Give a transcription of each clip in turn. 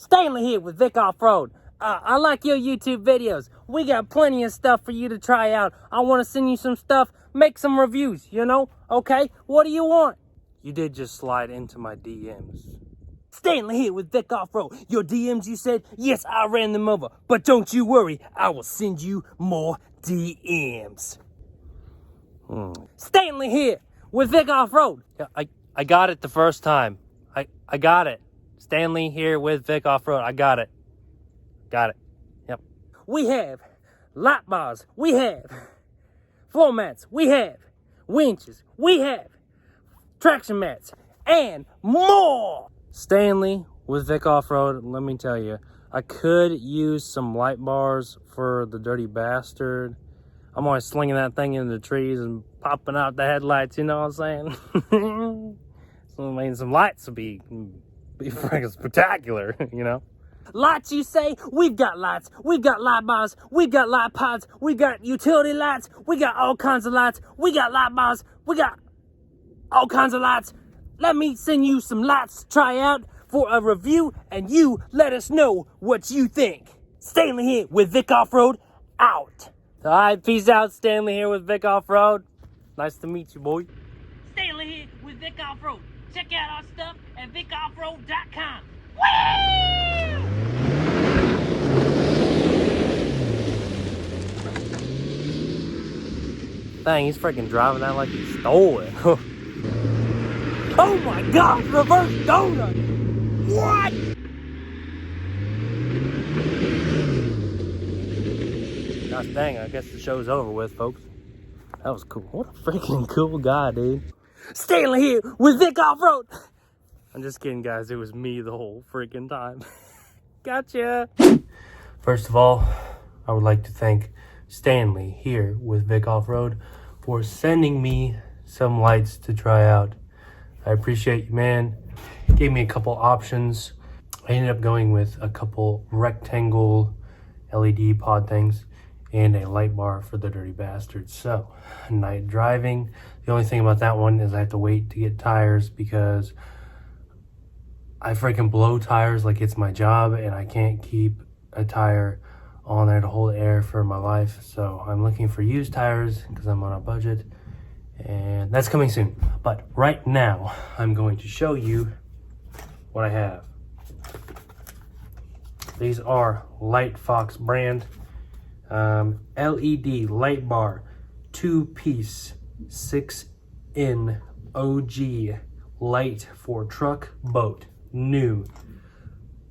Stanley here with Vic Off-Road. I like your YouTube videos. We got plenty of stuff for you to try out. I want to send you some stuff, make some reviews, you know? Okay, what do you want? You did just slide into my DMs. Stanley here with Vic Off-Road. Your DMs, you said? Yes, I ran them over. But don't you worry, I will send you more DMs. Stanley here with Vic Off-Road. Yeah, I got it the first time. I got it. Stanley here with Vic Off-Road. I got it. Got it. Yep. We have light bars. We have floor mats. We have winches. We have traction mats. And more. Stanley with Vic Off-Road. Let me tell you, I could use some light bars for the dirty bastard. I'm always slinging that thing into the trees and popping out the headlights, you know what I'm saying? So, I mean, some lights would be freaking spectacular, you know? Lights, you say? We've got lights. We've got light bars. We've got light pods. We got utility lights. We got all kinds of lights. We got light bars. We got all kinds of lights. Let me send you some lights to try out for a review, and you let us know what you think. Stanley here with Vic Off-Road, out. All right, peace out. Stanley here with Vic Off-Road. Nice to meet you, boy. Stanley here with Vic Off-Road. Check out our stuff at vicoffroad.com. Woo! Dang, he's freaking driving that like he stole it. Oh my God, reverse donut! What? Gosh dang, I guess the show's over with, folks. That was cool. What a freaking cool guy, dude. Stanley here with Vic Off-Road. I'm just kidding, guys. It was me the whole freaking time. Gotcha. First of all, I would like to thank Stanley here with Vic Off-Road for sending me some lights to try out. I appreciate you, man. Gave me a couple options. I ended up going with a couple rectangle LED pod things and a light bar for the dirty bastards. So, night driving. The only thing about that one is I have to wait to get tires because I freaking blow tires like it's my job, and I can't keep a tire on there to hold air for my life. So I'm looking for used tires because I'm on a budget, and that's coming soon. But right now, I'm going to show you what I have. These are Lightfox brand LED light bar, 2-piece 6-in OG light for truck, boat, new.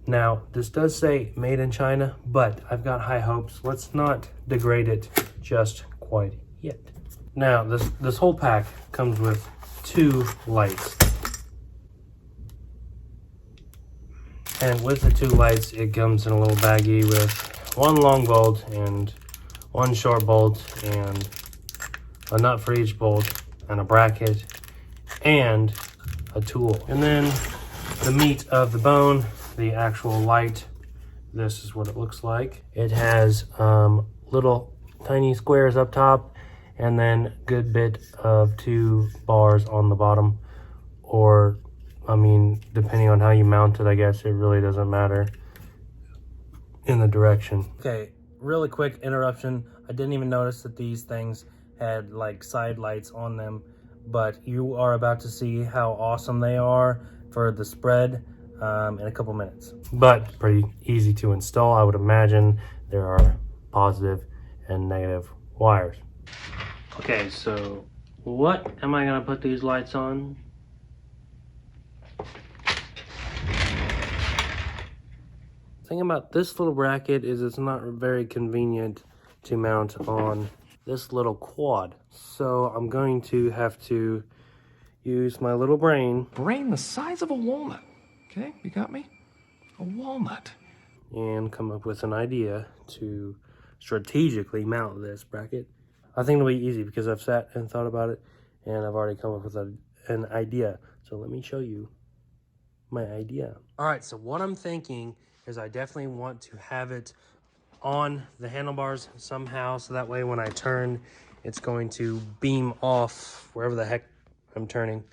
Now, this does say made in China, but I've got high hopes. Let's not degrade it just quite yet. Now, this whole pack comes with 2 lights. And with the 2 lights, it comes in a little baggie with 1 long bolt and 1 short bolt and a nut for each bolt and a bracket and a tool. And then the meat of the bone, the actual light, this is what it looks like. It has little tiny squares up top and then good bit of 2 bars on the bottom, or I mean, depending on how you mount it, I guess it really doesn't matter in the direction. Okay, really quick interruption. I didn't even notice that these things had like side lights on them, but you are about to see how awesome they are for the spread in a couple minutes. But pretty easy to install. I would imagine there are positive and negative wires. Okay, so what am I gonna put these lights on? The thing about this little bracket is it's not very convenient to mount on this little quad. So I'm going to have to use my little brain. Brain the size of a walnut. Okay, you got me? A walnut. And come up with an idea to strategically mount this bracket. I think it'll be easy because I've sat and thought about it, and I've already come up with an idea. So let me show you my idea. All right, so what I'm thinking is I definitely want to have it on the handlebars somehow, so that way when I turn, it's going to beam off wherever the heck I'm turning.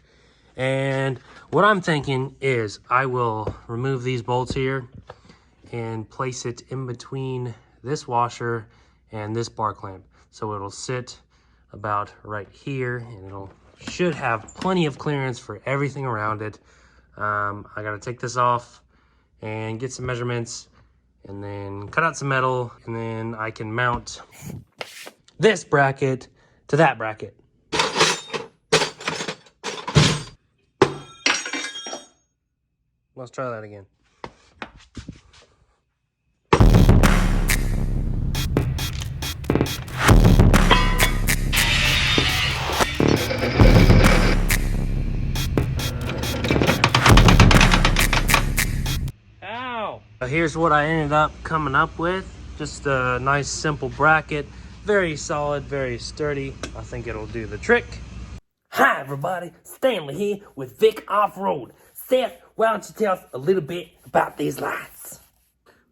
And what I'm thinking is I will remove these bolts here can place it in between this washer and this bar clamp. So it'll sit about right here, and it'll should have plenty of clearance for everything around it. I gotta take this off and get some measurements and then cut out some metal, and then I can mount this bracket to that bracket. Let's try that again. Ow! Here's what I ended up coming up with. Just a nice simple bracket. Very solid, very sturdy. I think it'll do the trick. Hi everybody, Stanley here with Vic Off-Road. Seth, why don't you tell us a little bit about these lights?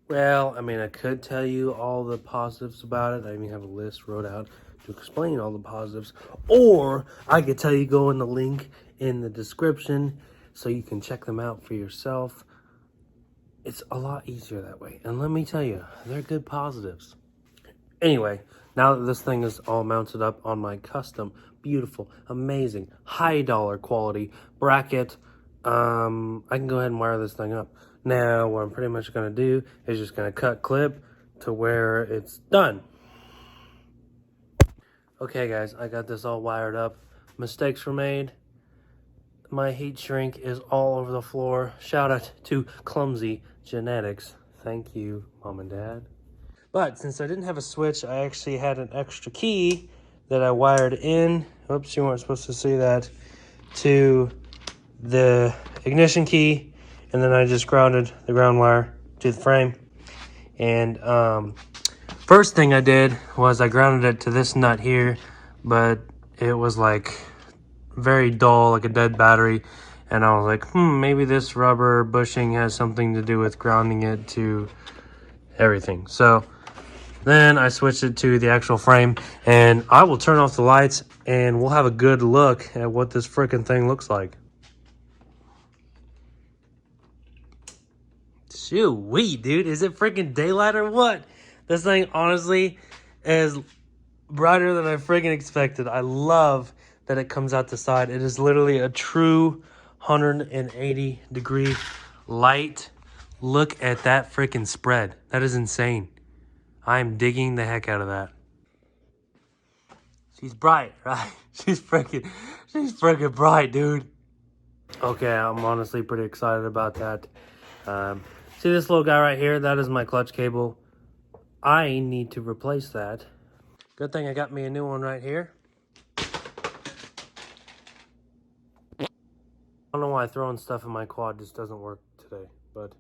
Well, I mean, I could tell you all the positives about it. I even have a list wrote out to explain all the positives. Or I could tell you go in the link in the description so you can check them out for yourself. It's a lot easier that way. And let me tell you, they're good positives. Anyway, now that this thing is all mounted up on my custom, beautiful, amazing, high dollar quality bracket, I can go ahead and wire this thing up. Now, what I'm pretty much going to do is just going to cut clip to where it's done. Okay, guys, I got this all wired up. Mistakes were made. My heat shrink is all over the floor. Shout out to Clumsy Genetics. Thank you, Mom and Dad. But since I didn't have a switch, I actually had an extra key that I wired in. Oops, you weren't supposed to see that. To the ignition key, and then I just grounded the ground wire to the frame. And first thing I did was I grounded it to this nut here, but it was like very dull, like a dead battery. And I was like, maybe this rubber bushing has something to do with grounding it to everything. So then I switched it to the actual frame, and I will turn off the lights and we'll have a good look at what this freaking thing looks like. Shoo-wee, dude. Is it freaking daylight or what? This thing honestly is brighter than I freaking expected. I love that it comes out the side. It is literally a true 180 degree light. Look at that freaking spread. That is insane. I'm digging the heck out of that. She's bright, right? She's freaking bright, dude. Okay, I'm honestly pretty excited about that. See this little guy right here? That is my clutch cable. I need to replace that. Good thing I got me a new one right here. I don't know why throwing stuff in my quad just doesn't work today, but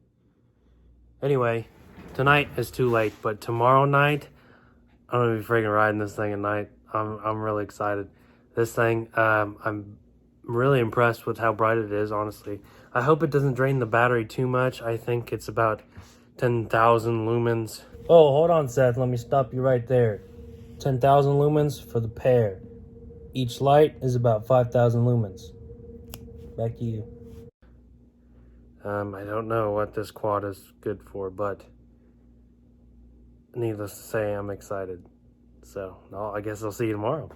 anyway, tonight is too late, but tomorrow night, I'm gonna be freaking riding this thing at night. I'm really excited. This thing, I'm really impressed with how bright it is, honestly. I hope it doesn't drain the battery too much. I think it's about 10,000 lumens. Oh, hold on, Seth. Let me stop you right there. 10,000 lumens for the pair. Each light is about 5,000 lumens. Back to you. I don't know what this quad is good for, but needless to say, I'm excited. So, I guess I'll see you tomorrow.